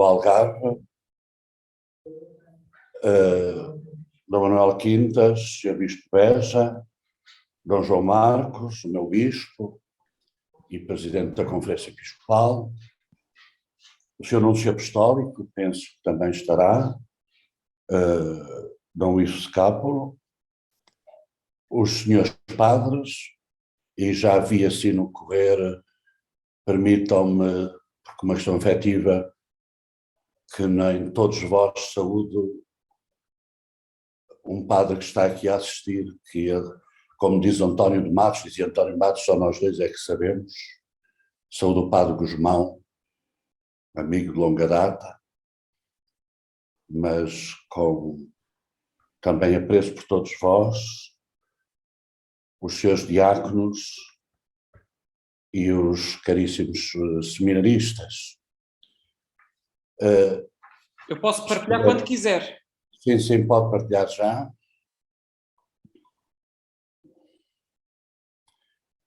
Algarve, Dom Manuel Quintas, Sr. Bispo Beja, Dom João Marcos, o meu bispo e presidente da Conferência Episcopal, o Sr. Núncio Apostólico, penso que também estará, Dom Luís Scápolo, os senhores padres, e já vi assim no correr, permitam-me, porque uma questão afetiva, que nem todos vós saúdo um padre que está aqui a assistir, que, como diz António de Matos, dizia António de Matos, só nós dois é que sabemos, saúdo o padre Guzmão, amigo de longa data, mas com também apreço por todos vós, os seus diáconos e os caríssimos seminaristas. Eu posso partilhar quando quiser. Sim, sim, pode partilhar já.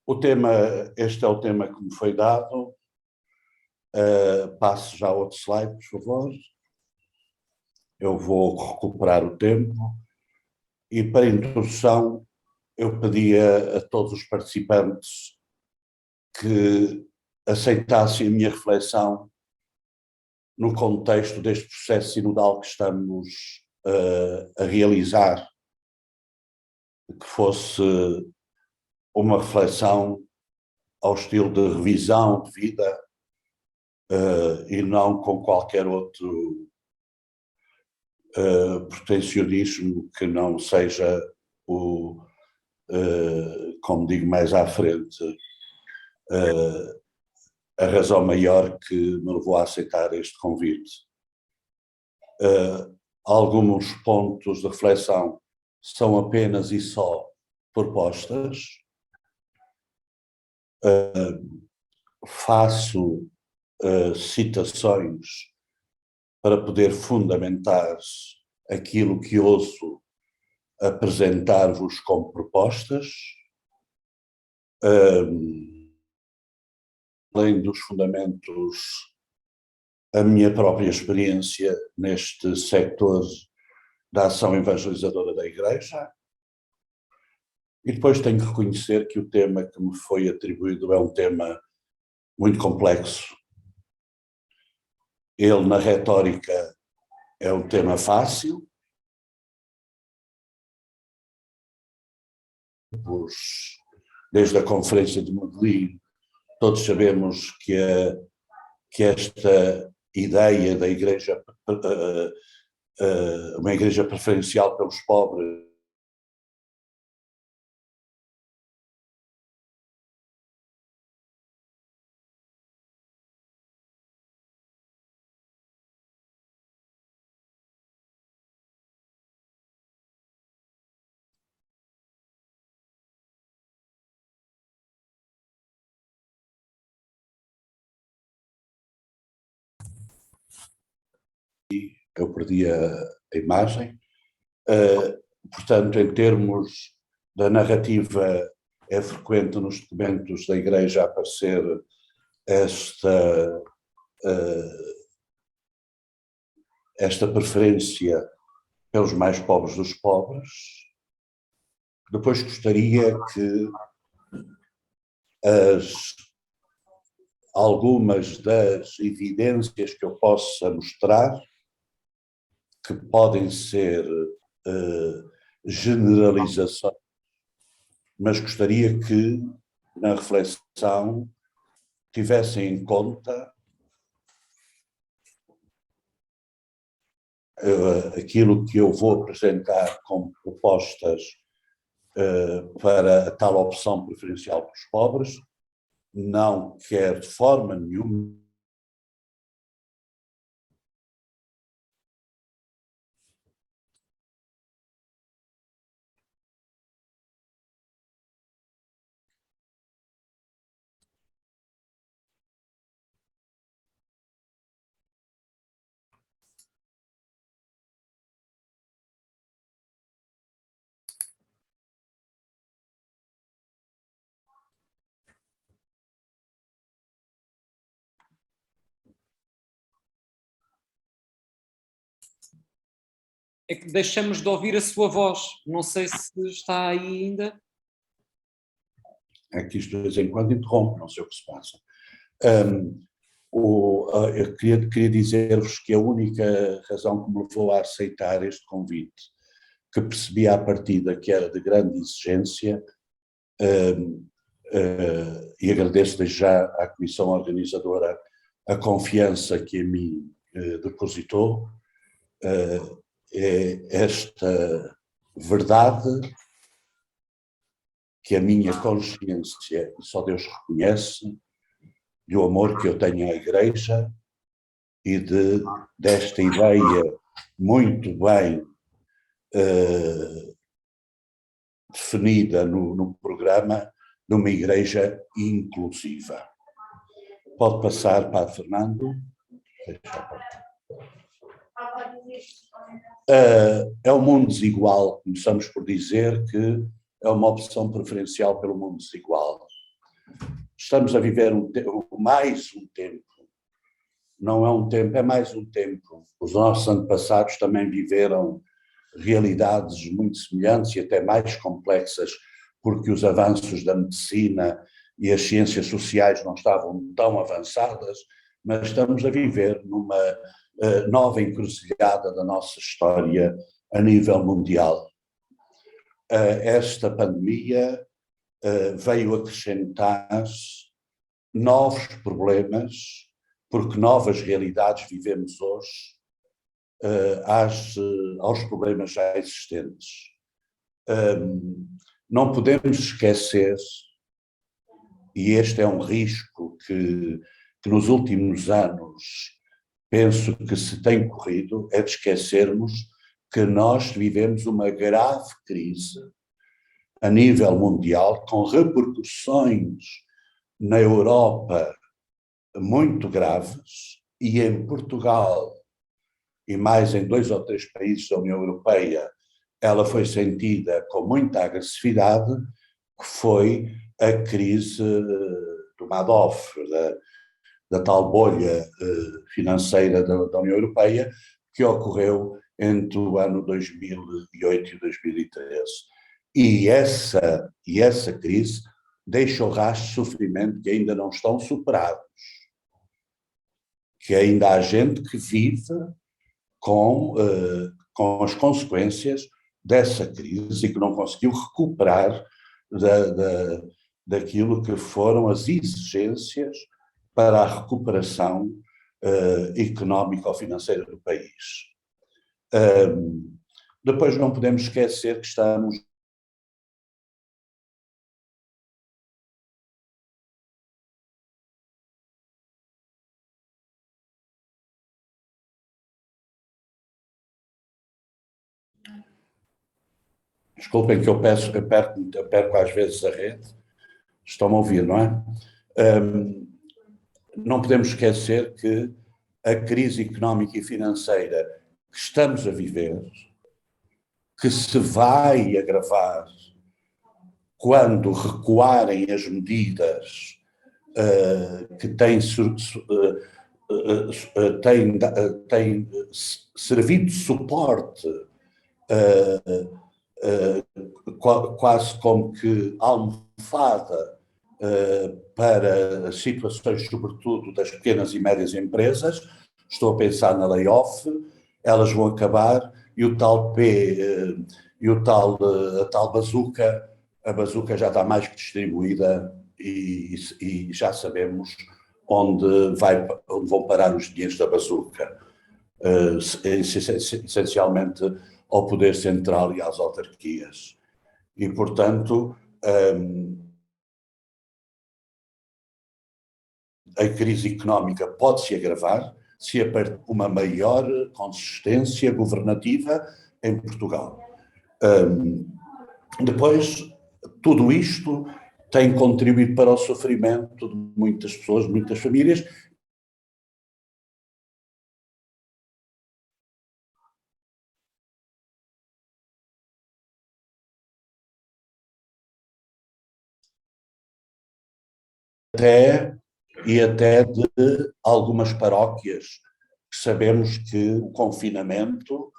O tema, este é o tema que me foi dado. Passo já outro slide, por favor. Eu vou recuperar o tempo. E para a introdução, eu pedia a todos os participantes que aceitassem a minha reflexão no contexto deste processo sinodal que estamos a realizar, que fosse uma reflexão ao estilo de revisão de vida e não com qualquer outro protecionismo que não seja o, como digo mais à frente, a razão maior que me levou a aceitar este convite. Alguns pontos de reflexão são apenas e só propostas. Faço citações para poder fundamentar aquilo que ouço apresentar-vos como propostas. Além dos fundamentos, a minha própria experiência neste sector da ação evangelizadora da Igreja. E depois tenho que reconhecer que o tema que me foi atribuído é um tema muito complexo. Ele, na retórica, é um tema fácil. Desde a Conferência de Medellín, todos sabemos que esta ideia da igreja, uma igreja preferencial pelos pobres, eu perdi a imagem. Portanto, em termos da narrativa, é frequente nos documentos da Igreja aparecer esta preferência pelos mais pobres dos pobres. Depois gostaria que algumas das evidências que eu possa mostrar, que podem ser generalizações, mas gostaria que, na reflexão, tivessem em conta aquilo que eu vou apresentar como propostas para a tal opção preferencial para os pobres. Não quer de forma nenhuma É que deixamos de ouvir a sua voz. Não sei se está aí ainda. É que isto de vez em quando interrompe, não sei o que se passa. Eu queria dizer-vos que a única razão que me levou a aceitar este convite, que percebi à partida que era de grande exigência, e agradeço desde já à comissão organizadora a confiança que em mim depositou, é esta verdade que a minha consciência, e só Deus reconhece, do amor que eu tenho à Igreja e desta ideia muito bem definida no programa de uma Igreja inclusiva. Pode passar, Padre Fernando. É um mundo desigual, começamos por dizer que é uma opção preferencial pelo mundo desigual. Estamos a viver mais um tempo, não é um tempo, é mais um tempo. Os nossos antepassados também viveram realidades muito semelhantes e até mais complexas, porque os avanços da medicina e as ciências sociais não estavam tão avançadas, mas estamos a viver numa nova encruzilhada da nossa história a nível mundial. Esta pandemia veio acrescentar novos problemas, porque novas realidades vivemos hoje, aos problemas já existentes. Não podemos esquecer, e este é um risco que nos últimos anos penso que se tem corrido, é de esquecermos que nós vivemos uma grave crise a nível mundial, com repercussões na Europa muito graves, e em Portugal e mais em 2 ou 3 países da União Europeia ela foi sentida com muita agressividade, que foi a crise do Madoff, da tal bolha financeira da União Europeia, que ocorreu entre o ano 2008 e 2013. E essa crise deixou rastros de sofrimento que ainda não estão superados, que ainda há gente que vive com as consequências dessa crise e que não conseguiu recuperar daquilo que foram as exigências para a recuperação económico-financeira do país. Depois não podemos esquecer que estamos Desculpem que eu perco às vezes a rede. Estão-me a ouvir, não é? Não podemos esquecer que a crise económica e financeira que estamos a viver, que se vai agravar quando recuarem as medidas que têm servido de suporte, quase como que almofada para as situações, sobretudo, das pequenas e médias empresas. Estou a pensar na layoff, elas vão acabar, e o tal a tal bazuca, a bazuca já está mais que distribuída e já sabemos onde vão parar os dinheiros da bazuca, essencialmente ao poder central e às autarquias. E, portanto, a crise económica pode-se agravar se houver uma maior consistência governativa em Portugal. Depois, tudo isto tem contribuído para o sofrimento de muitas pessoas, de muitas famílias. Até de algumas paróquias, que sabemos que o confinamento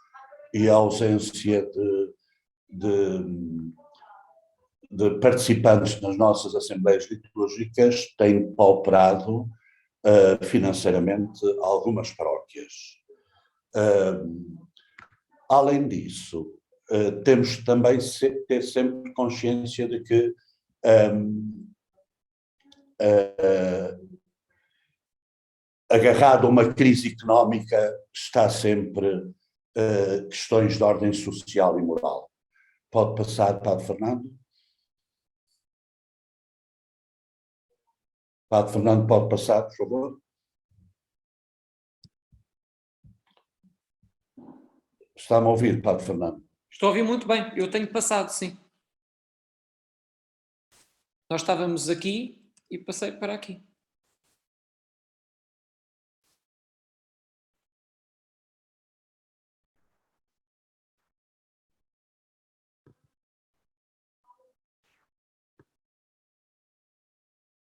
e a ausência de participantes nas nossas assembleias litúrgicas tem pauperado financeiramente algumas paróquias. Além disso, temos também ter sempre consciência de que agarrado a uma crise económica está sempre questões de ordem social e moral. Pode passar, Padre Fernando? Padre Fernando, pode passar, por favor? Está-me a ouvir, Padre Fernando? Estou a ouvir muito bem, eu tenho passado, sim. Nós estávamos aqui e passei para aqui.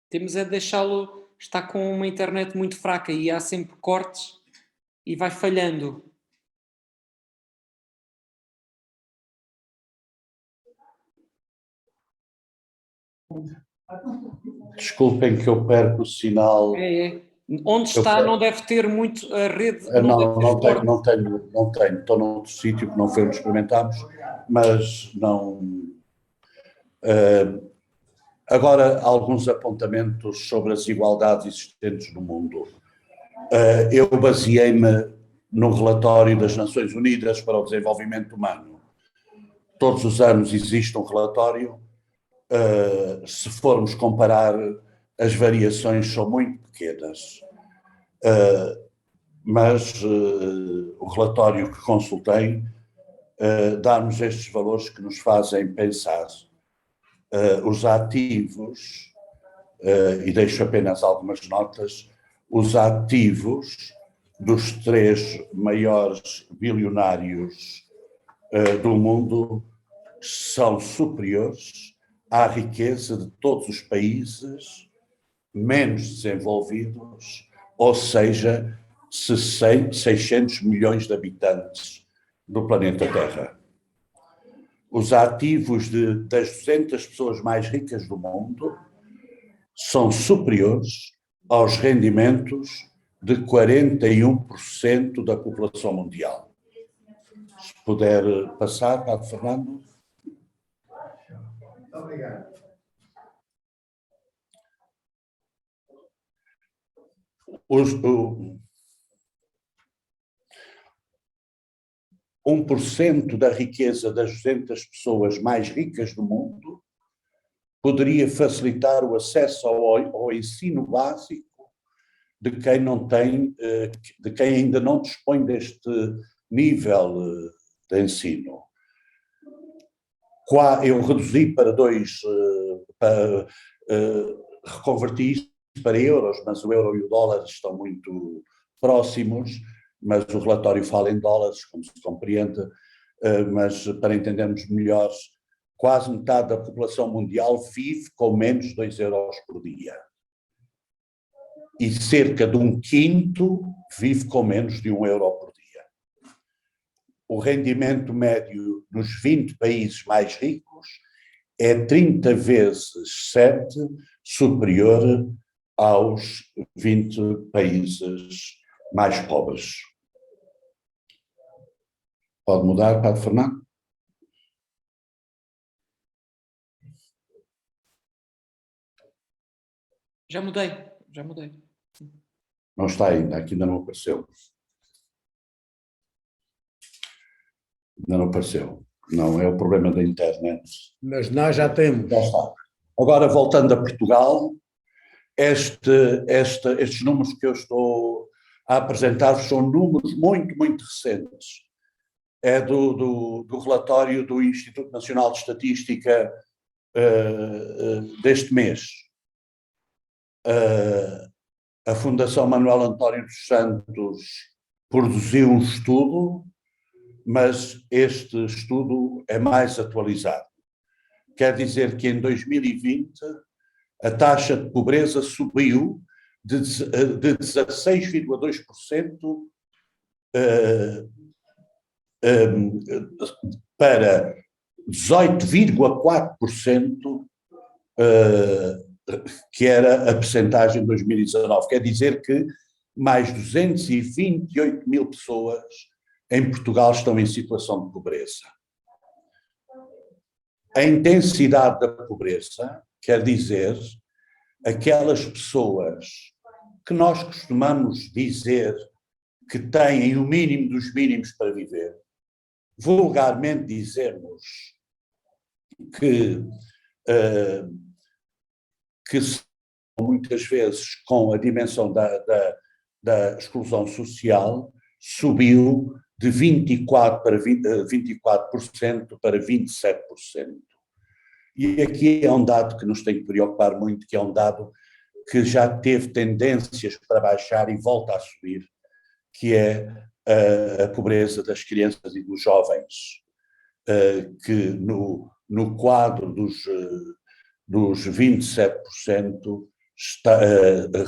Temos é de deixá-lo, está com uma internet muito fraca e há sempre cortes e vai falhando. Desculpem que eu perco o sinal. É. Onde está não deve ter muito a rede. Não tenho. Estou noutro sítio que não foi onde experimentámos, mas não. Agora, alguns apontamentos sobre as igualdades existentes no mundo. Eu baseei-me no relatório das Nações Unidas para o Desenvolvimento Humano. Todos os anos existe um relatório. Se formos comparar, as variações são muito pequenas. Mas o relatório que consultei dá-nos estes valores que nos fazem pensar. Os ativos, e deixo apenas algumas notas, os ativos dos 3 maiores bilionários do mundo são superiores à riqueza de todos os países menos desenvolvidos, ou seja, 600 milhões de habitantes do planeta Terra. Os ativos das 200 pessoas mais ricas do mundo são superiores aos rendimentos de 41% da população mundial. Se puder passar, Padre Fernando. Muito obrigado. O 1% da riqueza das 200 pessoas mais ricas do mundo poderia facilitar o acesso ao ensino básico de quem não tem, de quem ainda não dispõe deste nível de ensino. Eu reduzi para 2, reconverti isto para euros, mas o euro e o dólar estão muito próximos, mas o relatório fala em dólares, como se compreende, mas para entendermos melhor, quase metade da população mundial vive com menos de 2 euros por dia. E cerca de 1/5 vive com menos de 1 euro por dia. O rendimento médio nos 20 países mais ricos é 30 vezes 7 superior aos 20 países mais pobres. Pode mudar, Padre Fernando? Já mudei. Não está ainda, aqui ainda não apareceu. Ainda não apareceu. Não, é o problema da internet. Mas nós já temos. Já está. Agora, voltando a Portugal, estes números que eu estou a apresentar são números muito, muito recentes. É do relatório do Instituto Nacional de Estatística deste mês. A Fundação Manuel António dos Santos produziu um estudo, mas este estudo é mais atualizado. Quer dizer que em 2020 a taxa de pobreza subiu de 16,2% para 18,4%, que era a percentagem de 2019. Quer dizer que mais 228 mil pessoas em Portugal estão em situação de pobreza. A intensidade da pobreza quer dizer aquelas pessoas que nós costumamos dizer que têm o mínimo dos mínimos para viver. Vulgarmente dizemos que muitas vezes com a dimensão da exclusão social subiu de 24% para 27%. E aqui é um dado que nos tem que preocupar muito, que é um dado que já teve tendências para baixar e volta a subir, que é a pobreza das crianças e dos jovens, que no quadro dos 27%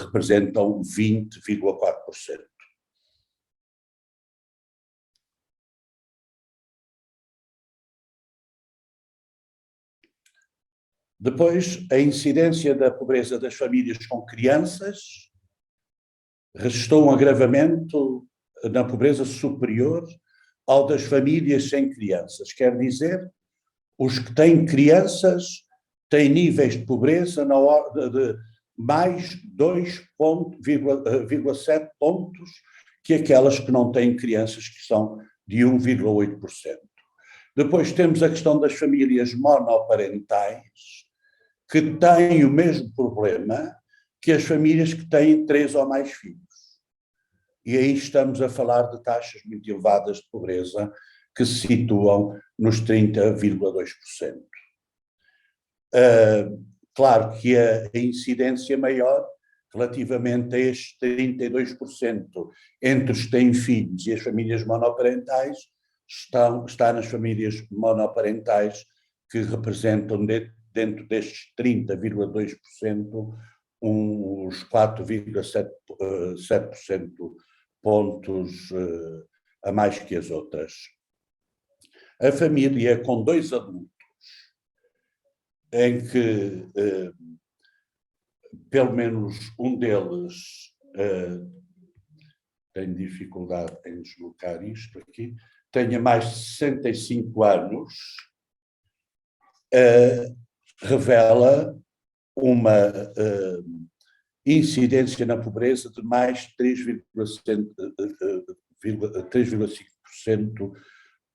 representam 20,4%. Depois, a incidência da pobreza das famílias com crianças registrou um agravamento na pobreza superior ao das famílias sem crianças. Quer dizer, os que têm crianças têm níveis de pobreza na ordem de mais 2,7 pontos que aquelas que não têm crianças, que são de 1,8%. Depois temos a questão das famílias monoparentais, que têm o mesmo problema que as famílias que têm 3 ou mais filhos. E aí estamos a falar de taxas muito elevadas de pobreza, que se situam nos 30,2%. Claro que a incidência maior, relativamente a estes 32%, entre os que têm filhos e as famílias monoparentais, está nas famílias monoparentais, que representam dentro destes 30,2%, uns 4,7% pontos a mais que as outras. A família com 2 adultos, em que pelo menos um deles tem dificuldade em deslocar isto aqui, tenha mais de 65 anos, revela uma incidência na pobreza de mais 3,5%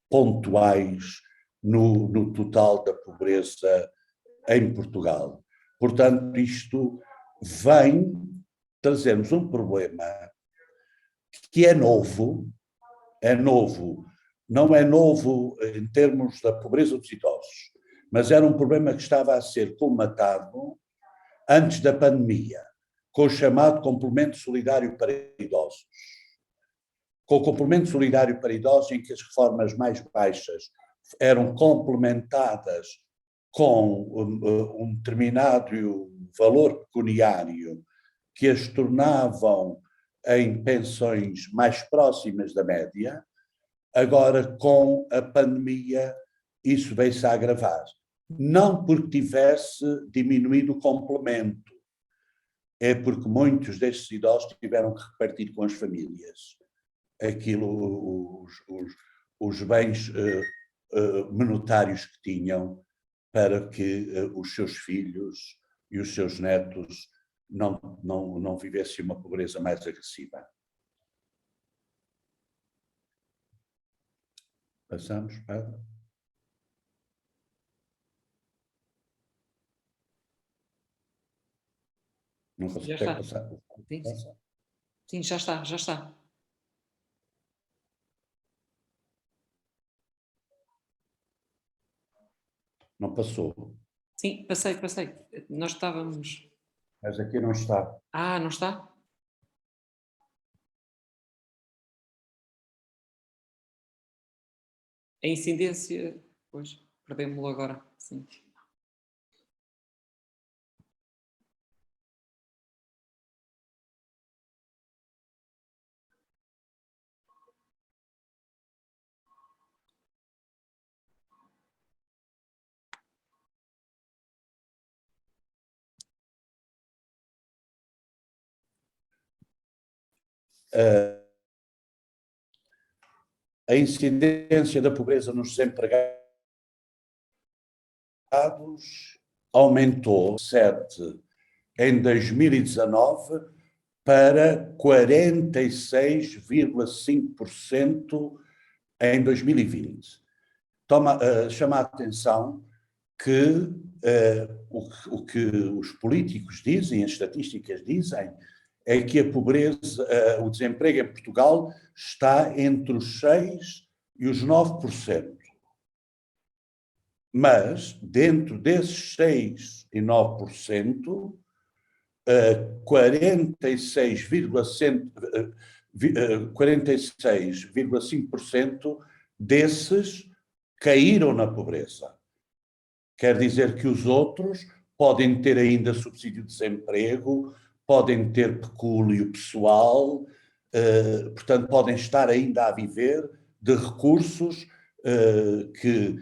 pontuais no total da pobreza em Portugal. Portanto, isto vem trazer-nos um problema que é novo, não é novo em termos da pobreza dos idosos, mas era um problema que estava a ser colmatado antes da pandemia, com o chamado complemento solidário para idosos. Com o complemento solidário para idosos, em que as reformas mais baixas eram complementadas com um determinado valor pecuniário que as tornavam em pensões mais próximas da média. Agora, com a pandemia, isso veio-se a agravar. Não porque tivesse diminuído o complemento, é porque muitos destes idosos tiveram que repartir com as famílias os bens monetários que tinham, para que os seus filhos e os seus netos não vivessem uma pobreza mais agressiva. Passamos para... Não consegue passar? Sim, sim. Sim, já está, já está. Não passou. Sim, passei. Nós estávamos... Mas aqui não está. Ah, não está? A incidência... Pois, perdemos-lo agora. Sim. A incidência da pobreza nos desempregados aumentou 7 em 2019 para 46,5% em 2020. Chama a atenção que o que os políticos dizem, as estatísticas dizem, é que a pobreza, o desemprego em Portugal está entre os 6% e os 9%. Mas, dentro desses 6% e 9%, 46,5% desses caíram na pobreza. Quer dizer que os outros podem ter ainda subsídio de desemprego, podem ter pecúlio pessoal, portanto, podem estar ainda a viver de recursos que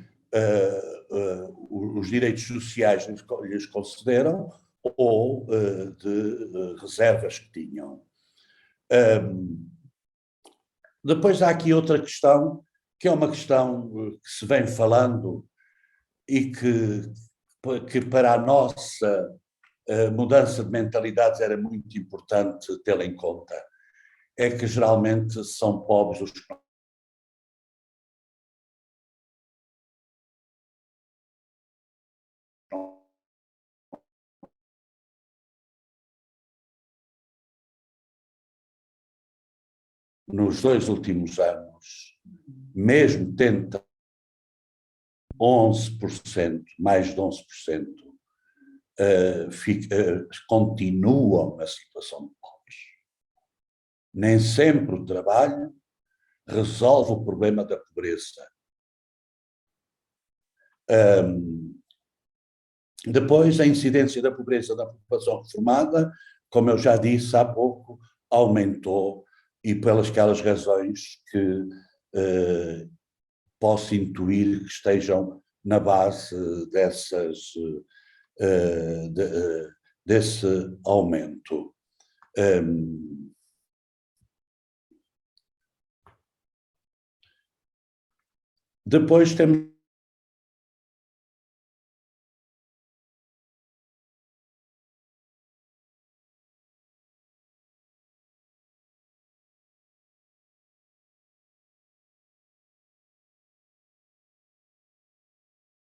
os direitos sociais lhes concederam ou de reservas que tinham. Depois há aqui outra questão, que é uma questão que se vem falando e que para a nossa mudança de mentalidades era muito importante tê-la em conta. É que geralmente são pobres os que nos 2 últimos anos, mesmo tendo 11%, mais de 11%, continuam na situação de pobres. Nem sempre o trabalho resolve o problema da pobreza. Depois, a incidência da pobreza da população reformada, como eu já disse há pouco, aumentou, e pelas aquelas razões que posso intuir que estejam na base desse aumento. Depois temos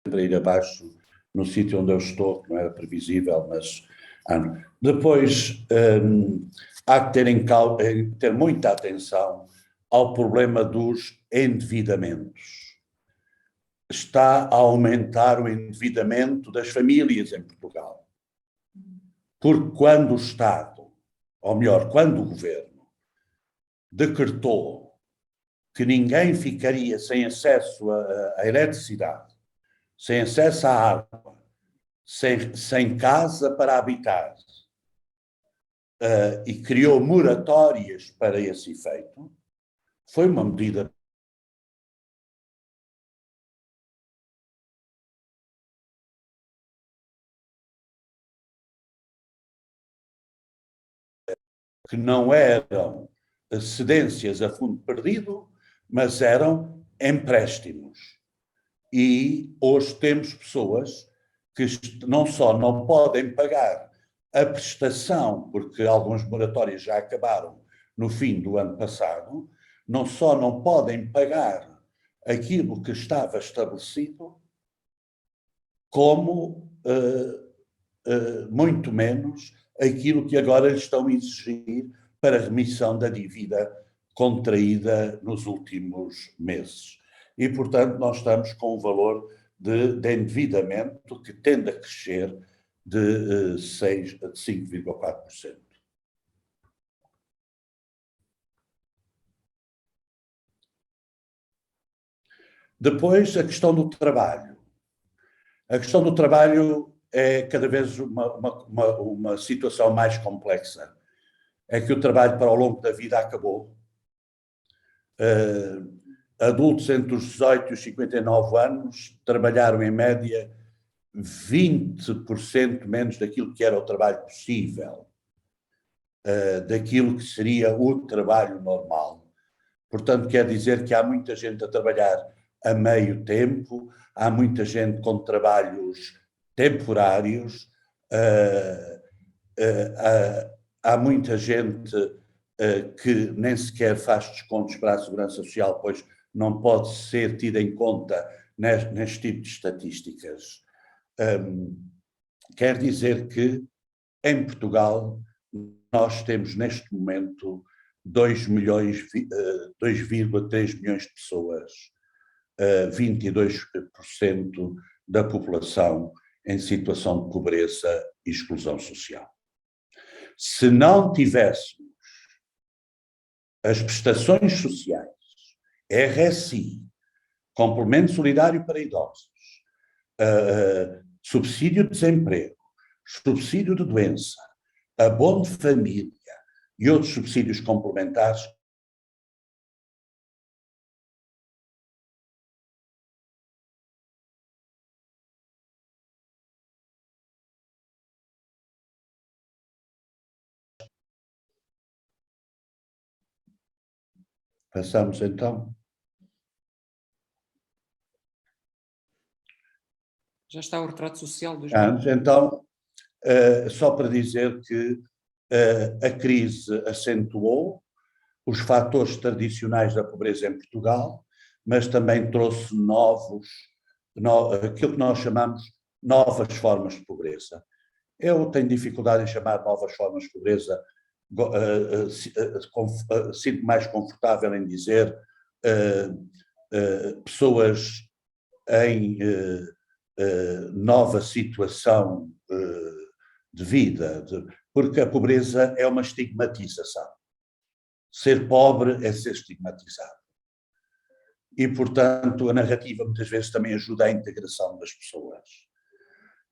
para ir abaixo no sítio onde eu estou, que não era previsível, mas depois há que ter muita atenção ao problema dos endividamentos. Está a aumentar o endividamento das famílias em Portugal. Porque quando o Estado, ou melhor, quando o Governo decretou que ninguém ficaria sem acesso à eletricidade, sem acesso à água, sem casa para habitar, e criou moratórias para esse efeito, foi uma medida que não eram cedências a fundo perdido, mas eram empréstimos. E hoje temos pessoas que não só não podem pagar a prestação, porque alguns moratórios já acabaram no fim do ano passado, não só não podem pagar aquilo que estava estabelecido, como muito menos aquilo que agora lhes estão a exigir para a remissão da dívida contraída nos últimos meses. E, portanto, nós estamos com um valor de endividamento que tende a crescer de 5,4%. Depois, a questão do trabalho. A questão do trabalho é cada vez uma situação mais complexa. É que o trabalho para o longo da vida acabou. Adultos entre os 18 e os 59 anos trabalharam em média 20% menos daquilo que era o trabalho possível. daquilo que seria o trabalho normal. Portanto, quer dizer que há muita gente a trabalhar a meio tempo, há muita gente com trabalhos temporários, há muita gente que nem sequer faz descontos para a Segurança Social, pois não pode ser tida em conta neste tipo de estatísticas. Quer dizer que, em Portugal, nós temos neste momento 2,3 milhões de pessoas, 22% da população em situação de pobreza e exclusão social. Se não tivéssemos as prestações sociais, RSI, complemento solidário para idosos, subsídio de desemprego, subsídio de doença, abono de família e outros subsídios complementares, passamos então. Já está o retrato social dos anos. Então, só para dizer que a crise acentuou os fatores tradicionais da pobreza em Portugal, mas também trouxe aquilo que nós chamamos novas formas de pobreza. Eu tenho dificuldade em chamar novas formas de pobreza, sinto mais confortável em dizer pessoas em nova situação de vida, porque a pobreza é uma estigmatização. Ser pobre é ser estigmatizado. E, portanto, a narrativa muitas vezes também ajuda à integração das pessoas.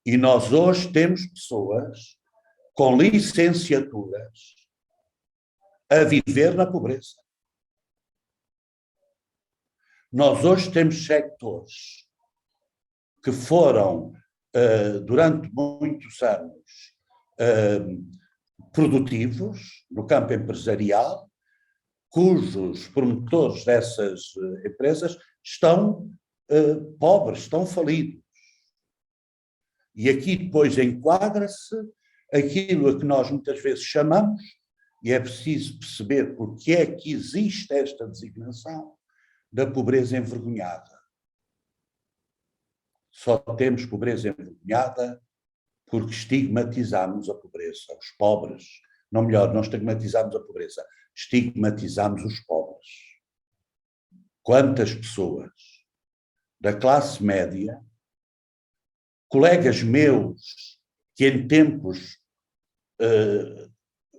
E nós hoje temos pessoas com licenciaturas a viver na pobreza. Nós hoje temos sectores que foram, durante muitos anos, produtivos no campo empresarial, cujos promotores dessas empresas estão pobres, estão falidos. E aqui depois enquadra-se aquilo a que nós muitas vezes chamamos, e é preciso perceber porque é que existe esta designação, da pobreza envergonhada. Só temos pobreza envergonhada porque estigmatizamos a pobreza, os pobres. Não, melhor, não estigmatizamos a pobreza, estigmatizamos os pobres. Quantas pessoas da classe média, colegas meus que em tempos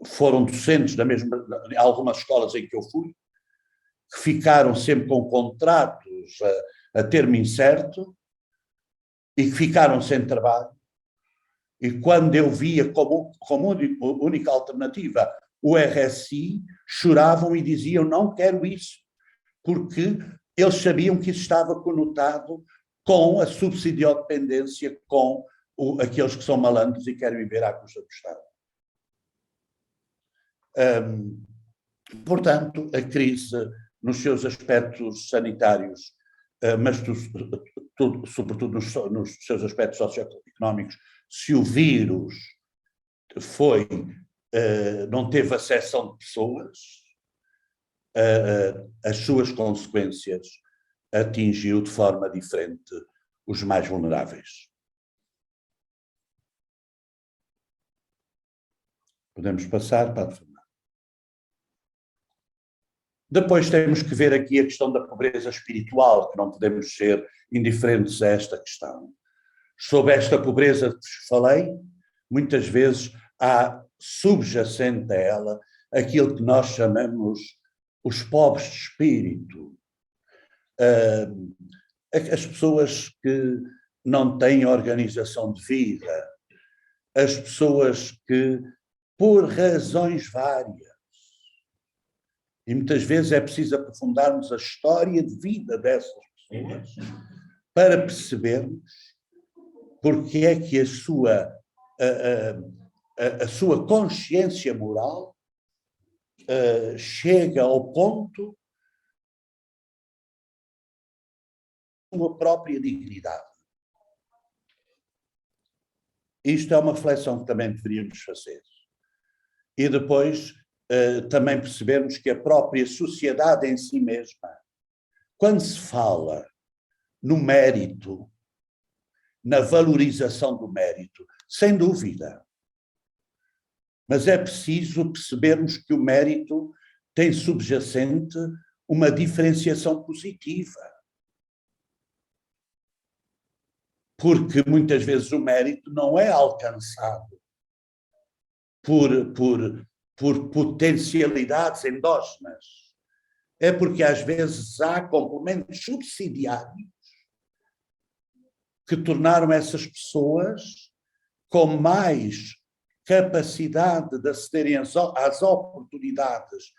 foram docentes em algumas escolas em que eu fui, que ficaram sempre com contratos a termo incerto e que ficaram sem trabalho. E quando eu via como única alternativa o RSI, choravam e diziam: não quero isso, porque eles sabiam que isso estava conotado com a subsidiodependência, com aqueles que são malandros e querem viver à custa do Estado. Portanto, a crise, nos seus aspectos sanitários, mas sobretudo nos seus aspectos socioeconómicos, se o vírus não teve acessão de pessoas, as suas consequências atingiu de forma diferente os mais vulneráveis. Podemos passar, Padre Fernando. Depois temos que ver aqui a questão da pobreza espiritual, que não podemos ser indiferentes a esta questão. Sobre esta pobreza que vos falei, muitas vezes há subjacente a ela aquilo que nós chamamos os pobres de espírito. As pessoas que não têm organização de vida, as pessoas que, por razões várias, e muitas vezes é preciso aprofundarmos a história de vida dessas pessoas para percebermos porque é que a sua consciência moral chega ao ponto de sua própria dignidade. Isto é uma reflexão que também deveríamos fazer. E depois também percebermos que a própria sociedade em si mesma, quando se fala no mérito, na valorização do mérito, sem dúvida, mas é preciso percebermos que o mérito tem subjacente uma diferenciação positiva. Porque muitas vezes o mérito não é alcançado por potencialidades endógenas. É porque às vezes há complementos subsidiários que tornaram essas pessoas com mais capacidade de acederem às oportunidades.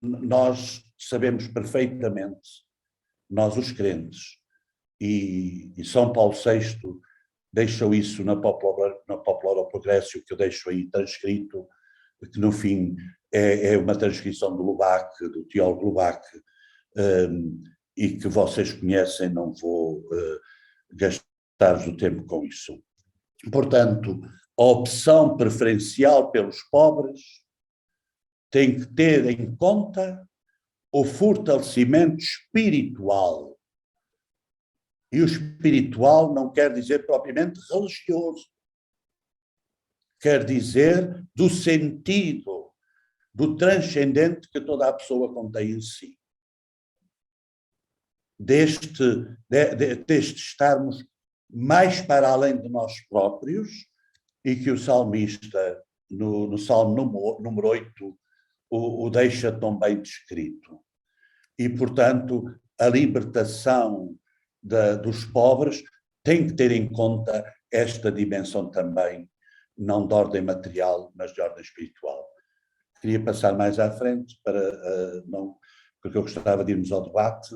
Nós sabemos perfeitamente, nós os crentes, e São Paulo VI deixou isso na Popular ao Progresso, que eu deixo aí transcrito, que no fim é uma transcrição do Lubac, do teólogo Lubac, e que vocês conhecem, não vou gastar o tempo com isso. Portanto, a opção preferencial pelos pobres tem que ter em conta o fortalecimento espiritual. E o espiritual não quer dizer propriamente religioso. Quer dizer do sentido, do transcendente que toda a pessoa contém em si. Deste estarmos mais para além de nós próprios, e que o salmista, no Salmo número 8, o deixa tão bem descrito. E, portanto, a libertação dos pobres tem que ter em conta esta dimensão também, não de ordem material, mas de ordem espiritual. Queria passar mais à frente, porque eu gostava de irmos ao debate.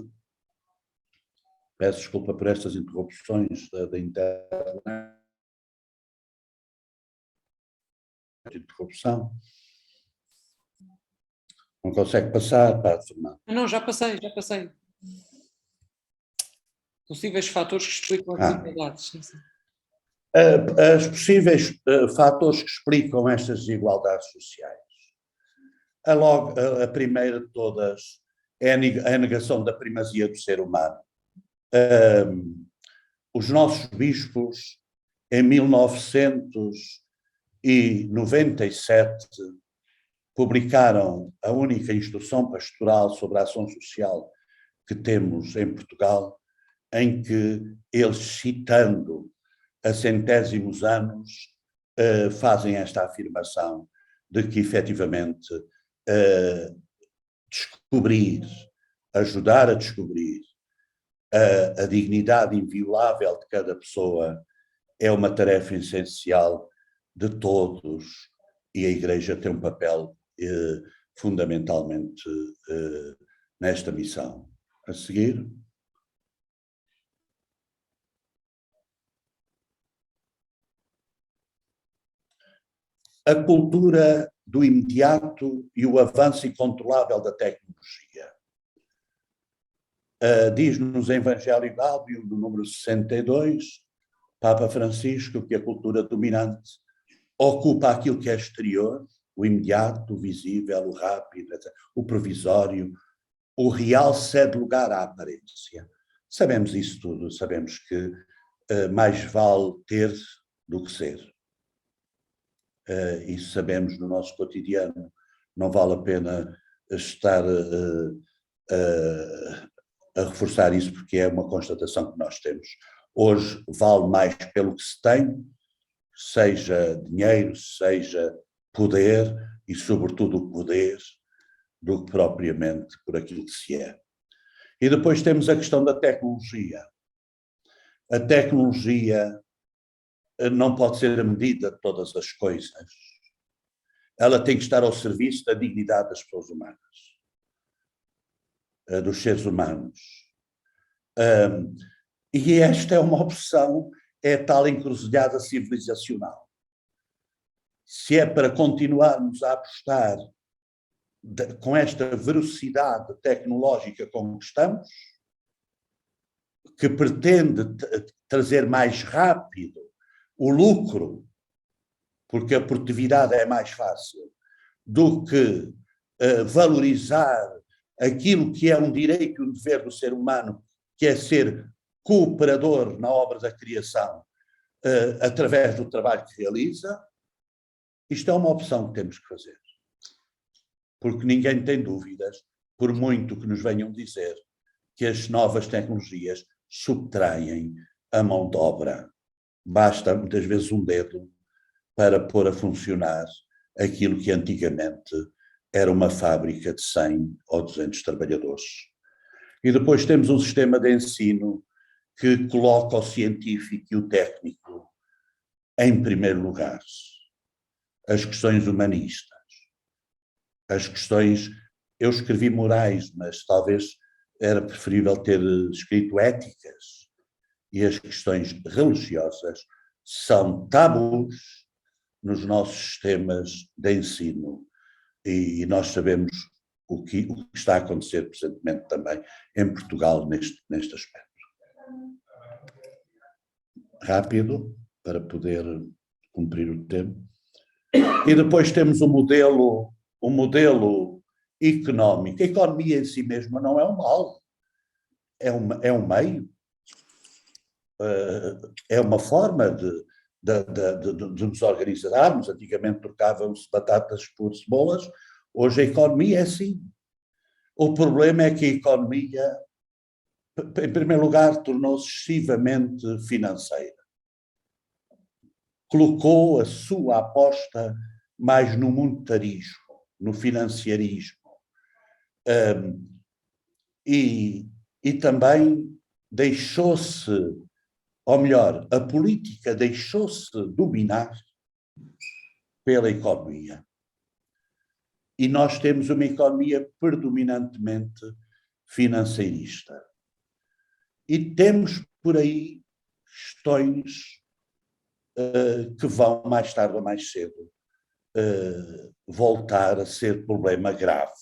Peço desculpa por estas interrupções da internet. Interrupção. Não consegue passar, Padre Fernando? Não, já passei. Possíveis fatores que explicam as desigualdades. Os possíveis fatores que explicam estas desigualdades sociais. A primeira de todas é a negação da primazia do ser humano. Os nossos bispos, em 1997, publicaram a única instrução pastoral sobre a ação social que temos em Portugal, em que eles, citando a centésimos anos, fazem esta afirmação de que, efetivamente, ajudar a descobrir a dignidade inviolável de cada pessoa é uma tarefa essencial de todos, e a Igreja tem um papel fundamentalmente nesta missão. A seguir. A cultura do imediato e o avanço incontrolável da tecnologia. Diz-nos em Evangelho Gáudio, no número 62, Papa Francisco, que a cultura dominante ocupa aquilo que é exterior, o imediato, o visível, o rápido, etc., o provisório, o real cede lugar à aparência. Sabemos isso tudo, sabemos que mais vale ter do que ser. Isso sabemos no nosso cotidiano, não vale a pena estar a reforçar isso, porque é uma constatação que nós temos. Hoje vale mais pelo que se tem, seja dinheiro, seja poder, e sobretudo o poder, do que propriamente por aquilo que se é. E depois temos a questão da tecnologia. A tecnologia não pode ser a medida de todas as coisas. Ela tem que estar ao serviço da dignidade das pessoas humanas, dos seres humanos. E esta é uma opção, é a tal encruzilhada civilizacional. se é para continuarmos a apostar com esta velocidade tecnológica com que estamos, que pretende trazer mais rápido o lucro, porque a produtividade é mais fácil, do que valorizar aquilo que é um direito e um dever do ser humano, que é ser cooperador na obra da criação, através do trabalho que realiza. Isto é uma opção que temos que fazer. Porque ninguém tem dúvidas, por muito que nos venham dizer, que as novas tecnologias subtraem a mão de obra. Basta, muitas vezes, um dedo para pôr a funcionar aquilo que antigamente era uma fábrica de 100 ou 200 trabalhadores. E depois temos um sistema de ensino que coloca o científico e o técnico em primeiro lugar. As questões humanistas, as questões... Eu escrevi morais, mas talvez era preferível ter escrito éticas. E as questões religiosas são tabus nos nossos sistemas de ensino. E nós sabemos o que está a acontecer presentemente também em Portugal neste aspecto. Rápido, para poder cumprir o tempo. E depois temos o modelo económico. A economia em si mesma não é um mal, é um meio, é uma forma de nos organizarmos. Antigamente trocavam-se batatas por cebolas, hoje a economia é assim. O problema é que a economia, em primeiro lugar, tornou-se excessivamente financeira. Colocou a sua aposta mais no monetarismo, no financiarismo. E também deixou-se, ou melhor, a política deixou-se dominar pela economia. E nós temos uma economia predominantemente financeirista. E temos por aí questões que vão, mais tarde ou mais cedo, voltar a ser problema grave.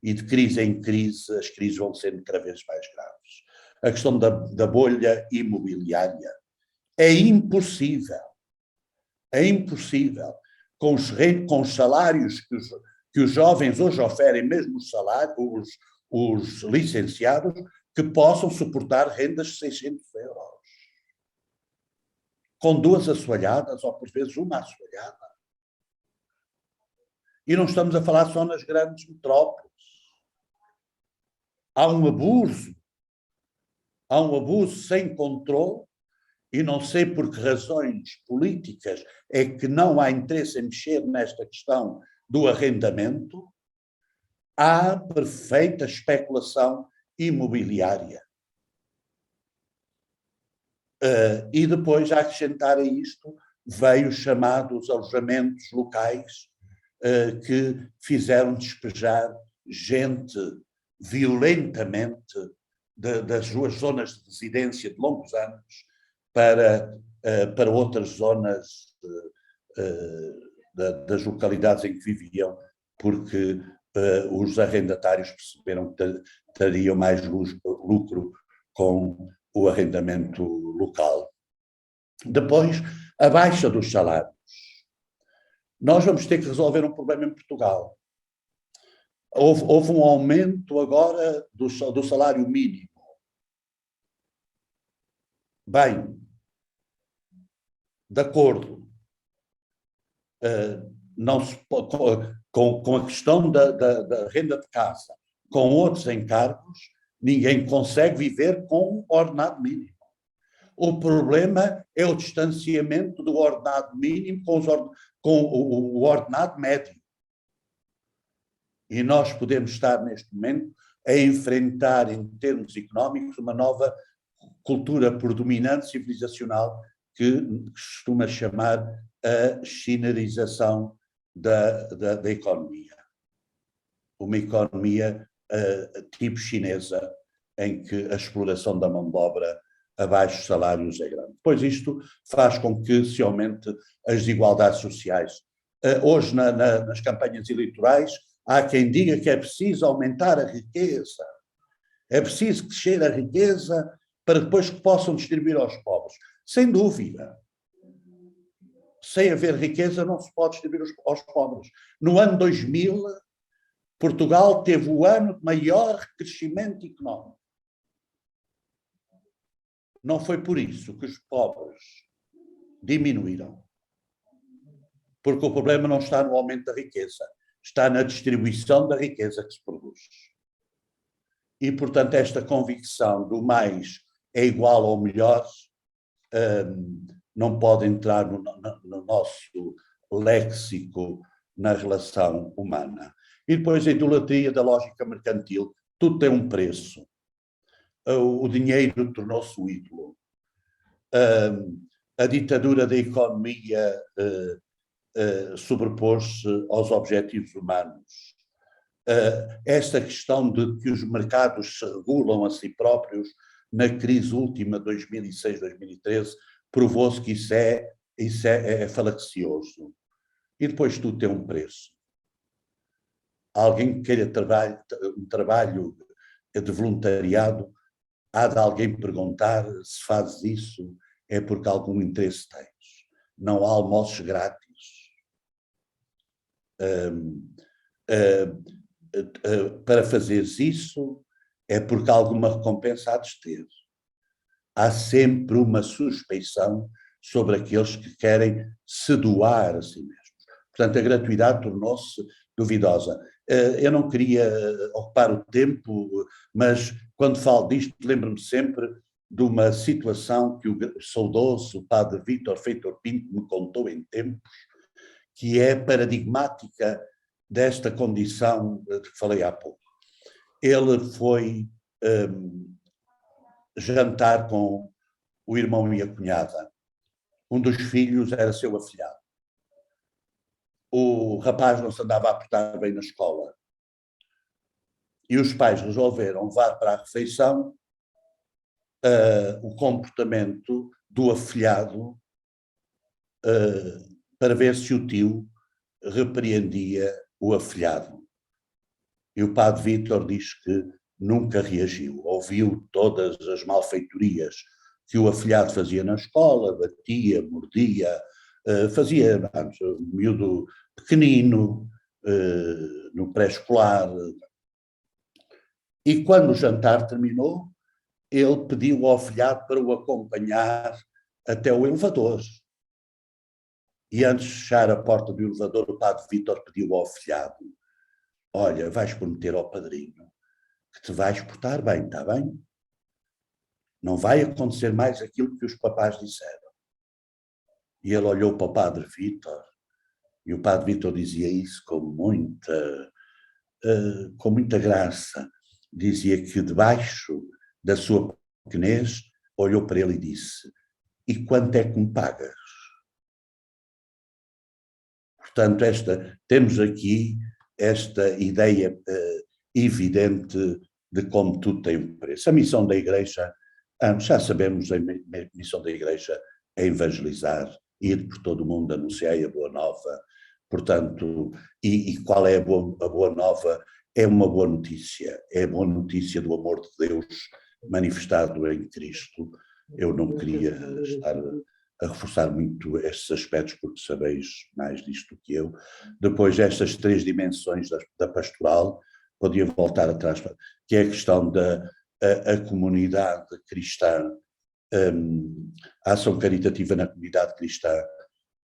E de crise em crise, as crises vão sendo cada vez mais graves. A questão da bolha imobiliária é impossível, com os salários que os jovens hoje oferem, mesmo os licenciados, que possam suportar rendas de 600 euros. Com 2 assoalhadas, ou por vezes uma assoalhada. E não estamos a falar só nas grandes metrópoles. Há um abuso sem controle, e não sei por que razões políticas é que não há interesse em mexer nesta questão do arrendamento. Há perfeita especulação imobiliária. E depois, a acrescentar a isto, veio os chamados alojamentos locais, que fizeram despejar gente violentamente das suas zonas de residência de longos anos para outras zonas das localidades em que viviam, porque os arrendatários perceberam que teriam mais lucro com o arrendamento local. Depois, a baixa dos salários. Nós vamos ter que resolver um problema em Portugal. Houve um aumento agora do salário mínimo. Bem, de acordo, não se, com a questão da renda de casa, com outros encargos, ninguém consegue viver com o ordenado mínimo. O problema é o distanciamento do ordenado mínimo com o ordenado médio. E nós podemos estar, neste momento, a enfrentar, em termos económicos, uma nova cultura predominante civilizacional que costuma chamar a chinarização da economia. Uma economia tipo chinesa, em que a exploração da mão de obra a baixos salários é grande. Pois isto faz com que se aumente as desigualdades sociais Hoje, nas campanhas eleitorais, há quem diga que é preciso aumentar a riqueza, é preciso crescer a riqueza para depois que possam distribuir aos pobres. Sem dúvida. Sem haver riqueza não se pode distribuir aos pobres. No ano 2000, Portugal teve o ano de maior crescimento económico. Não foi por isso que os pobres diminuíram. Porque o problema não está no aumento da riqueza, está na distribuição da riqueza que se produz. E, portanto, esta convicção do mais é igual ao melhor não pode entrar no nosso léxico na relação humana. E depois a idolatria da lógica mercantil. Tudo tem um preço. O dinheiro tornou-se o ídolo. A ditadura da economia sobrepôs-se aos objetivos humanos. Esta questão de que os mercados se regulam a si próprios, na crise última, 2006-2013, provou-se que isso é falacioso. E depois tudo tem um preço. Alguém que queira um trabalho de voluntariado, há de alguém perguntar se fazes isso, é porque algum interesse tens. Não há almoços grátis. Para fazeres isso, é porque alguma recompensa há de ter. Há sempre uma suspeição sobre aqueles que querem se doar a si mesmos. Portanto, a gratuidade tornou-se duvidosa. Eu não queria ocupar o tempo, mas quando falo disto, lembro-me sempre de uma situação que o saudoso padre Vítor Feitor Pinto me contou em tempos, que é paradigmática desta condição de que falei há pouco. Ele foi jantar com o irmão e a cunhada. Um dos filhos era seu afilhado. O rapaz não se andava a portar bem na escola. E os pais resolveram levar para a refeição o comportamento do afilhado para ver se o tio repreendia o afilhado. E o padre Vítor diz que nunca reagiu. Ouviu todas as malfeitorias que o afilhado fazia na escola, batia, mordia, fazia um miúdo pequenino, no pré-escolar. E quando o jantar terminou, ele pediu ao afilhado para o acompanhar até o elevador. E antes de fechar a porta do elevador, o padre Vítor pediu ao afilhado: olha, vais prometer ao padrinho que te vais portar bem, está bem? Não vai acontecer mais aquilo que os papás disseram. E ele olhou para o padre Vítor, e o padre Vítor dizia isso com muita graça. Dizia que debaixo da sua pequenez olhou para ele e disse: e quanto é que me pagas? Portanto, temos aqui esta ideia evidente de como tudo tem um preço. A missão da Igreja, já sabemos, a missão da Igreja é evangelizar, ir por todo o mundo, anunciar a boa nova. Portanto, e qual é a boa nova? É uma boa notícia, é a boa notícia do amor de Deus manifestado em Cristo. Eu não queria estar a reforçar muito estes aspectos, porque sabeis mais disto que eu. Depois, estas três dimensões da pastoral, podia voltar atrás, que é a questão da comunidade cristã, a ação caritativa na comunidade cristã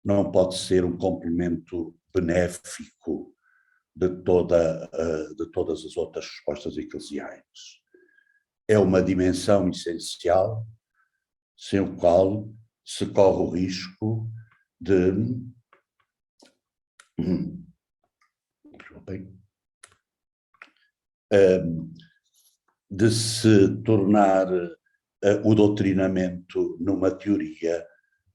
não pode ser um complemento benéfico de todas as outras respostas eclesiais. É uma dimensão essencial, sem o qual se corre o risco de se tornar o doutrinamento numa teoria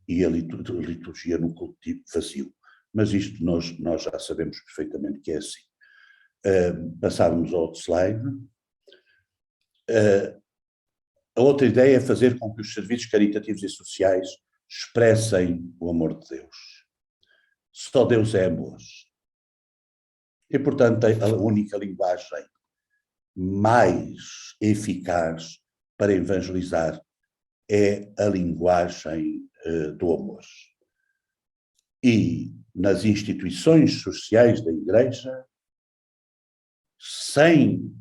e a liturgia num cultivo vazio. Mas isto nós já sabemos perfeitamente que é assim. Passarmos ao outro slide. A outra ideia é fazer com que os serviços caritativos e sociais expressem o amor de Deus. só Deus é amor. E, portanto, a única linguagem mais eficaz para evangelizar é a linguagem do amor. E nas instituições sociais da Igreja, sem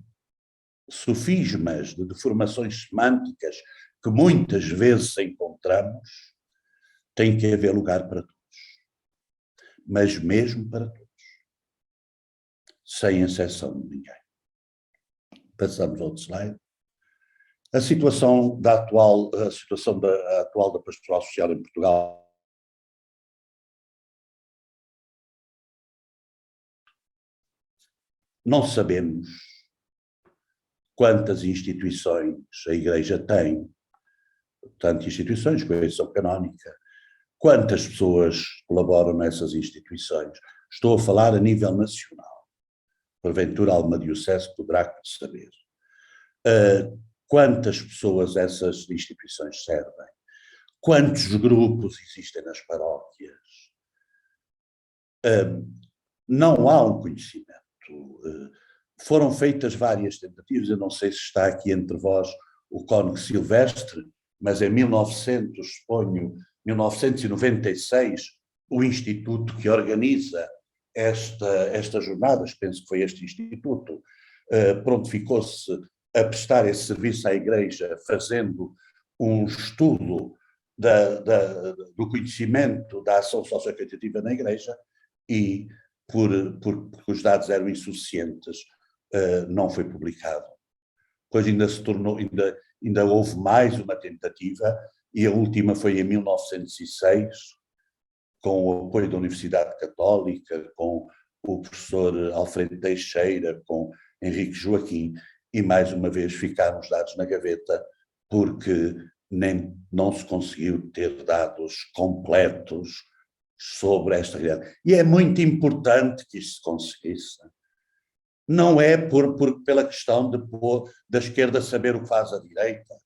sofismas de deformações semânticas que muitas vezes encontramos, tem que haver lugar para todos. Mas mesmo para todos. Sem exceção de ninguém. Passamos ao outro slide. A situação atual da pastoral social em Portugal não sabemos quantas instituições a Igreja tem, portanto, instituições com eleição canónica, quantas pessoas colaboram nessas instituições. Estou a falar a nível nacional. Porventura, alguma diocese poderá saber. Quantas pessoas essas instituições servem? Quantos grupos existem nas paróquias? Não há um conhecimento. Foram feitas várias tentativas, eu não sei se está aqui entre vós o Cónigo Silvestre, mas em 1996, o instituto que organiza estas jornadas, penso que foi este instituto, prontificou-se a prestar esse serviço à Igreja, fazendo um estudo do conhecimento da ação sociocaritativa na Igreja, e porque os dados eram insuficientes, não foi publicado. Depois ainda houve mais uma tentativa, e a última foi em 1906, com o apoio da Universidade Católica, com o professor Alfredo Teixeira, com Henrique Joaquim, e mais uma vez ficaram os dados na gaveta, porque não se conseguiu ter dados completos sobre esta realidade. E é muito importante que isto se conseguisse. Não é pela questão da esquerda saber o que faz a direita.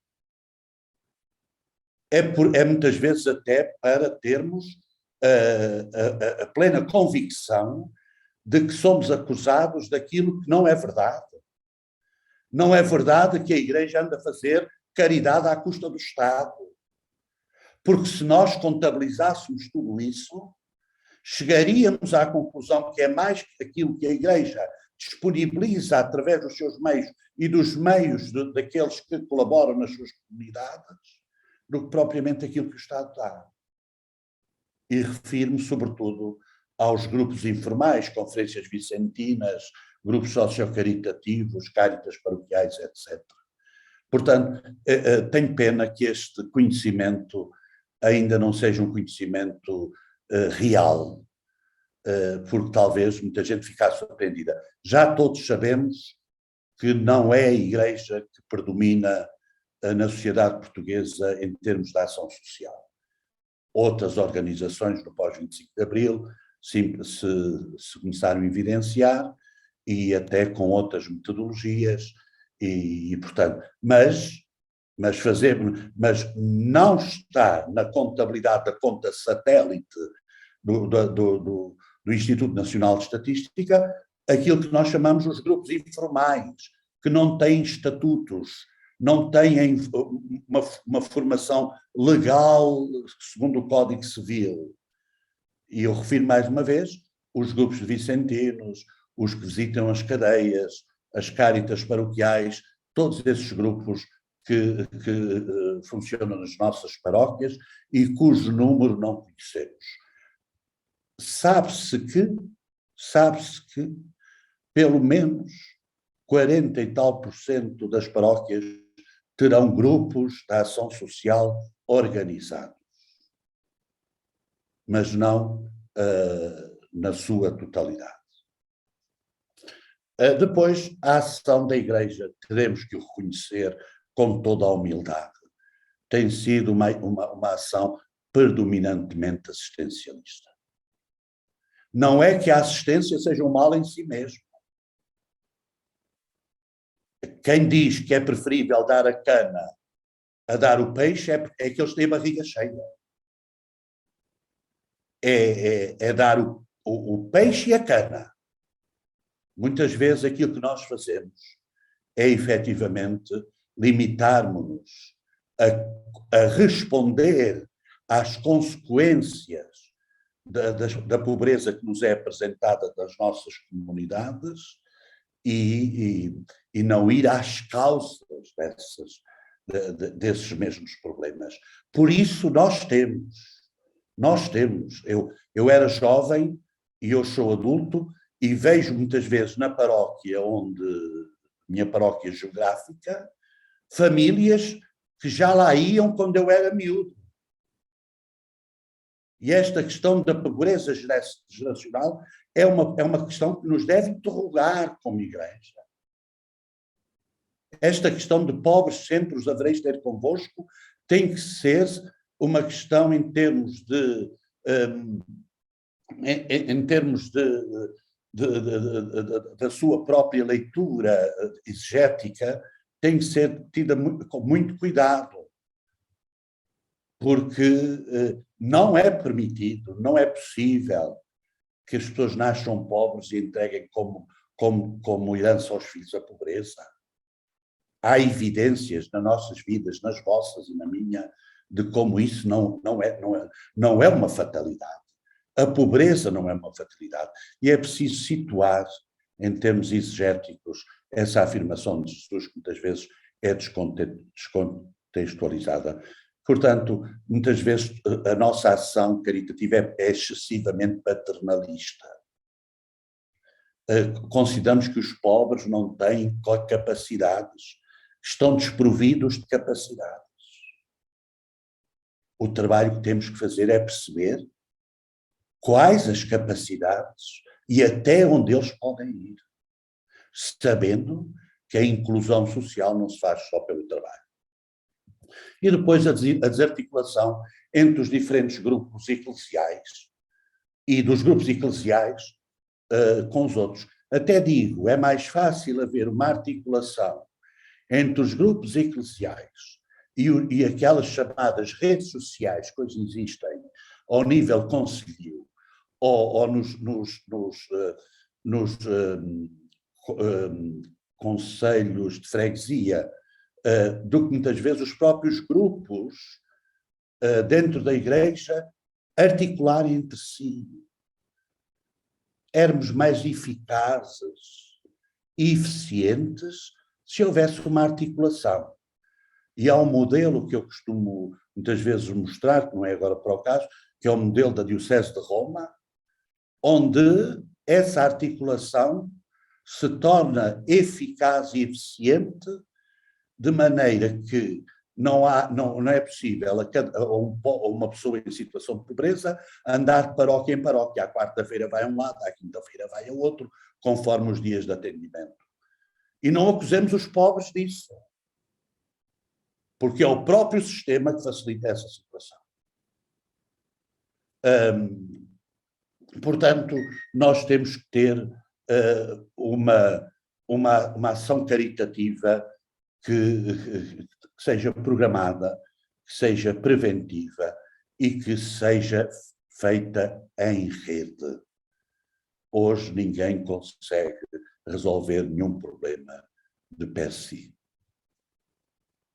É muitas vezes até para termos a plena convicção de que somos acusados daquilo que não é verdade. Não é verdade que a Igreja anda a fazer caridade à custa do Estado. Porque se nós contabilizássemos tudo isso, chegaríamos à conclusão que é mais aquilo que a Igreja disponibiliza através dos seus meios e dos meios daqueles que colaboram nas suas comunidades, do que propriamente aquilo que o Estado dá. E refiro-me, sobretudo, aos grupos informais, conferências vicentinas, grupos sociocaritativos, cáritas paroquiais, etc. Portanto, tenho pena que este conhecimento ainda não seja um conhecimento real, porque talvez muita gente ficasse surpreendida. Já todos sabemos que não é a Igreja que predomina na sociedade portuguesa em termos de ação social. Outras organizações no pós-25 de Abril se começaram a evidenciar, e até com outras metodologias, e portanto, mas não está na contabilidade da conta satélite do Instituto Nacional de Estatística aquilo que nós chamamos os grupos informais, que não têm estatutos, não têm uma formação legal segundo o Código Civil. E eu refiro mais uma vez os grupos de vicentinos, os que visitam as cadeias, as cáritas paroquiais, todos esses grupos que funcionam nas nossas paróquias e cujo número não conhecemos. Sabe-se que pelo menos 40 e tal % das paróquias terão grupos de ação social organizados, mas não na sua totalidade. Depois, a ação da Igreja, teremos que o reconhecer com toda a humildade, tem sido uma ação predominantemente assistencialista. Não é que a assistência seja um mal em si mesmo. Quem diz que é preferível dar a cana a dar o peixe é que eles têm a barriga cheia. é dar o peixe e a cana. Muitas vezes aquilo que nós fazemos é efetivamente limitarmos-nos a responder às consequências da pobreza que nos é apresentada das nossas comunidades e não ir às causas desses mesmos problemas. Por isso nós temos. Eu era jovem e eu sou adulto e vejo muitas vezes na paróquia minha paróquia geográfica, famílias que já lá iam quando eu era miúdo. E esta questão da pobreza geracional é uma questão que nos deve interrogar como igreja. Esta questão de pobres sempre os havereis ter convosco tem que ser uma questão em termos da sua própria leitura exegética, tem que ser tida com muito cuidado, porque não é permitido, não é possível que as pessoas nasçam pobres e entreguem como herança aos filhos a pobreza. Há evidências nas nossas vidas, nas vossas e na minha, de como isso não é uma fatalidade. A pobreza não é uma fatalidade. E é preciso situar, em termos exegéticos, essa afirmação de Jesus, que muitas vezes é descontextualizada. Portanto, muitas vezes a nossa ação caritativa é excessivamente paternalista. Consideramos que os pobres não têm capacidades, estão desprovidos de capacidades. O trabalho que temos que fazer é perceber quais as capacidades e até onde eles podem ir, sabendo que a inclusão social não se faz só pelo trabalho. E depois a desarticulação entre os diferentes grupos eclesiais e dos grupos eclesiais com os outros. Até digo, é mais fácil haver uma articulação entre os grupos eclesiais e aquelas chamadas redes sociais que hoje existem ao nível concelhio ou nos conselhos de freguesia, do que muitas vezes os próprios grupos dentro da igreja articularem entre si. Éramos mais eficazes e eficientes se houvesse uma articulação. E há um modelo que eu costumo muitas vezes mostrar, que não é agora para o caso, que é o modelo da Diocese de Roma, onde essa articulação se torna eficaz e eficiente de maneira que não é possível a uma pessoa em situação de pobreza andar de paróquia em paróquia. À quarta-feira vai a um lado, à quinta-feira vai ao outro, conforme os dias de atendimento. E não acusemos os pobres disso, porque é o próprio sistema que facilita essa situação. Portanto, nós temos que ter uma ação caritativa que seja programada, que seja preventiva e que seja feita em rede. Hoje ninguém consegue resolver nenhum problema de per si.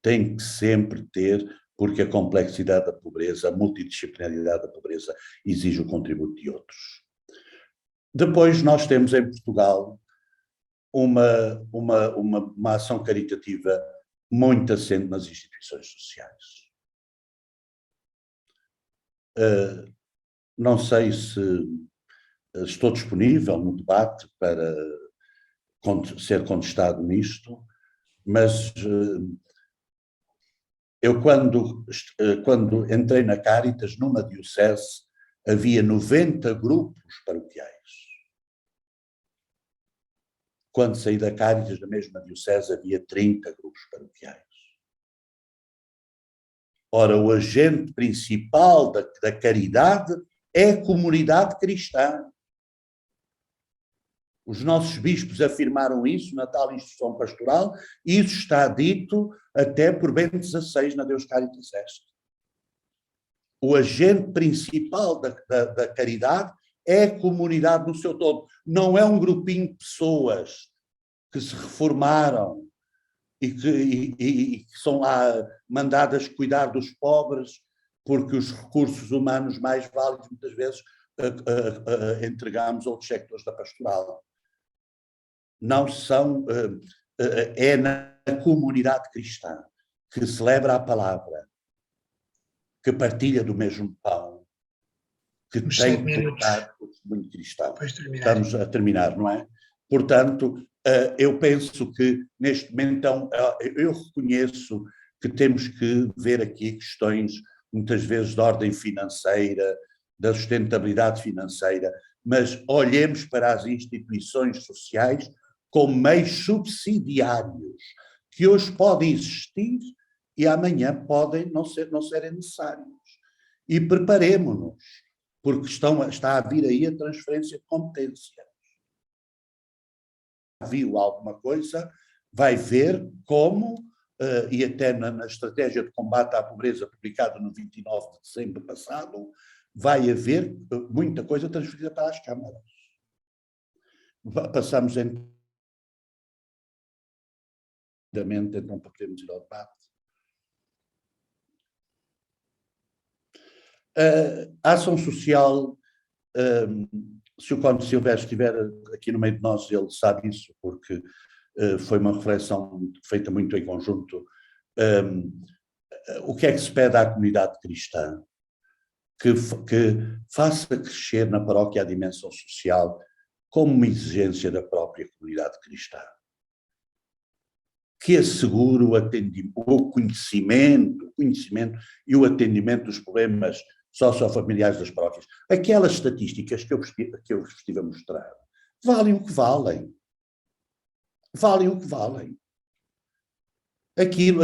Tem que sempre ter, porque a complexidade da pobreza, a multidisciplinaridade da pobreza exige o contributo de outros. Depois nós temos em Portugal uma ação caritativa muito assente nas instituições sociais. Não sei se estou disponível no debate para ser contestado nisto, mas eu quando entrei na Cáritas, numa diocese, havia 90 grupos paroquiais. Quando saí da Cáritas, na mesma diocese, havia 30 grupos paroquiais. Ora, o agente principal da caridade é a comunidade cristã. Os nossos bispos afirmaram isso na tal instrução pastoral, e isso está dito até por Bento XVI na Deus Caritas Est. o agente principal da caridade é a comunidade no seu todo. Não é um grupinho de pessoas que se reformaram e que são lá mandadas cuidar dos pobres, porque os recursos humanos mais válidos, muitas vezes, entregamos a outros sectores da pastoral. Não são... é na comunidade cristã que celebra a palavra, que partilha do mesmo pão, que tem que portar o testemunho cristão. Estamos a terminar, não é? Portanto, eu penso que neste momento, então, eu reconheço que temos que ver aqui questões, muitas vezes, de ordem financeira, da sustentabilidade financeira, mas olhemos para as instituições sociais como meios subsidiários, que hoje podem existir e amanhã podem não serem necessários. E preparemo-nos, porque está a vir aí a transferência de competências. Viu alguma coisa, vai ver como, e até na estratégia de combate à pobreza publicada no 29 de dezembro passado, vai haver muita coisa transferida para as câmaras. Passamos então para podermos ir ao debate. A ação social, se o Conde Silvestre estiver aqui no meio de nós, ele sabe isso, porque foi uma reflexão feita muito em conjunto. O que é que se pede à comunidade cristã? Que faça crescer na paróquia a dimensão social como uma exigência da própria comunidade cristã. Que assegure o conhecimento e o atendimento dos problemas sociofamiliares das paróquias. Aquelas estatísticas que eu vos estive a mostrar valem o que valem. Valem o que valem. Aquilo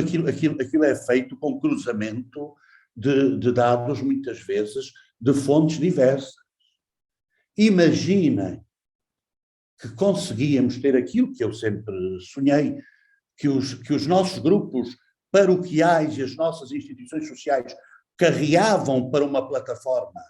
é feito com cruzamento de dados, muitas vezes, de fontes diversas. Imaginem que conseguíamos ter aquilo que eu sempre sonhei, que os nossos grupos paroquiais e as nossas instituições sociais carreavam para uma plataforma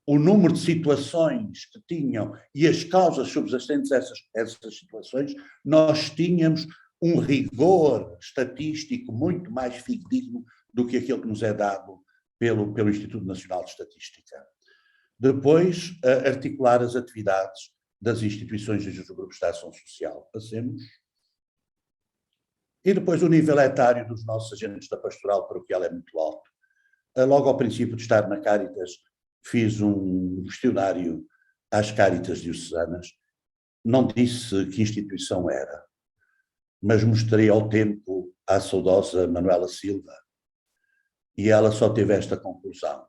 o número de situações que tinham e as causas subjacentes a essas situações, nós tínhamos um rigor estatístico muito mais fidedigno do que aquele que nos é dado pelo Instituto Nacional de Estatística. Depois, articular as atividades das instituições e dos grupos de ação social. Passemos. E depois o nível etário dos nossos agentes da pastoral paroquial é muito alto. Logo ao princípio de estar na Cáritas, fiz um questionário às Cáritas diocesanas. Não disse que instituição era, mas mostrei ao tempo à saudosa Manuela Silva, e ela só teve esta conclusão.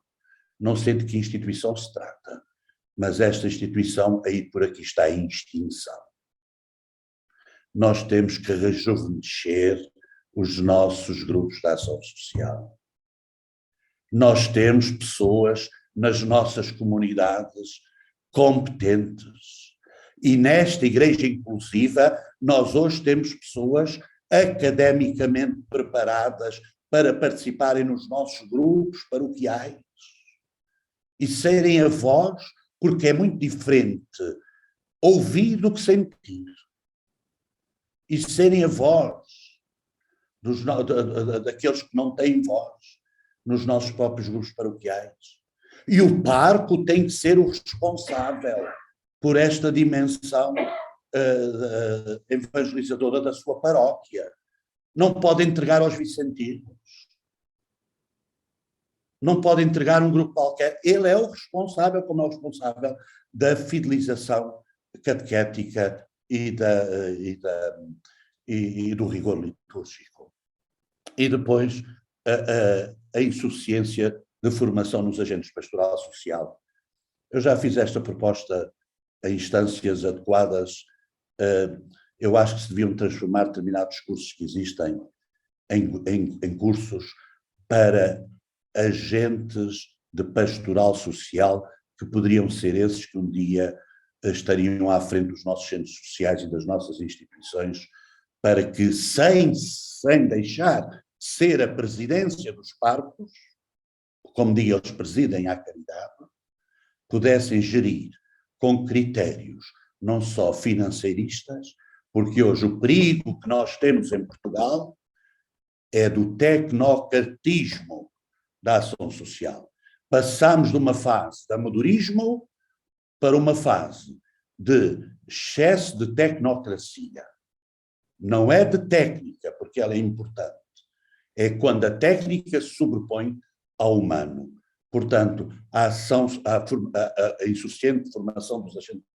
Não sei de que instituição se trata, mas esta instituição aí por aqui está em extinção. Nós temos que rejuvenescer os nossos grupos de ação social. Nós temos pessoas nas nossas comunidades competentes. E nesta Igreja Inclusiva, nós hoje temos pessoas academicamente preparadas para participarem nos nossos grupos paroquiais e serem a voz, porque é muito diferente ouvir do que sentir. E serem a voz daqueles que não têm voz nos nossos próprios grupos paroquiais. E o parco tem que ser o responsável por esta dimensão evangelizadora da sua paróquia. Não pode entregar aos vicentinos. Não pode entregar um grupo qualquer. Ele é o responsável, como é o responsável da fidelização catequética e do rigor litúrgico. E depois a insuficiência de formação nos agentes pastoral social. Eu já fiz esta proposta em instâncias adequadas. Eu acho que se deviam transformar determinados cursos que existem em cursos para agentes de pastoral social, que poderiam ser esses que um dia estariam à frente dos nossos centros sociais e das nossas instituições, para que, sem deixar ser a presidência dos parcos, como digo, eles presidem à caridade, pudessem gerir com critérios não só financeiristas, porque hoje o perigo que nós temos em Portugal é do tecnocratismo da ação social. Passamos de uma fase de amadorismo para uma fase de excesso de tecnocracia. Não é de técnica, porque ela é importante. É quando a técnica se sobrepõe ao humano. Portanto, a insuficiente formação dos agentes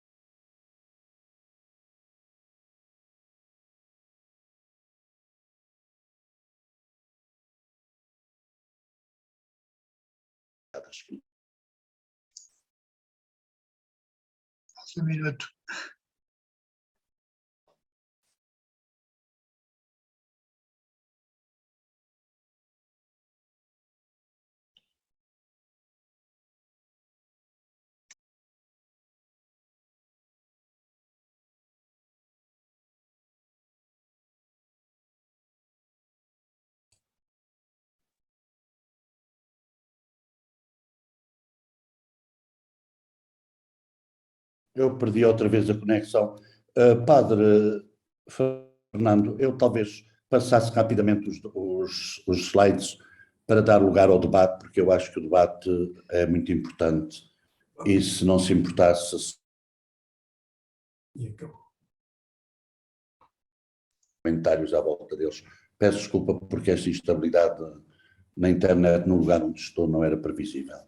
Um minuto. Eu perdi outra vez a conexão. Padre Fernando, eu talvez passasse rapidamente os slides para dar lugar ao debate, porque eu acho que o debate é muito importante. E se não se importasse, comentários à volta deles. Peço desculpa porque esta instabilidade na internet, no lugar onde estou, não era previsível.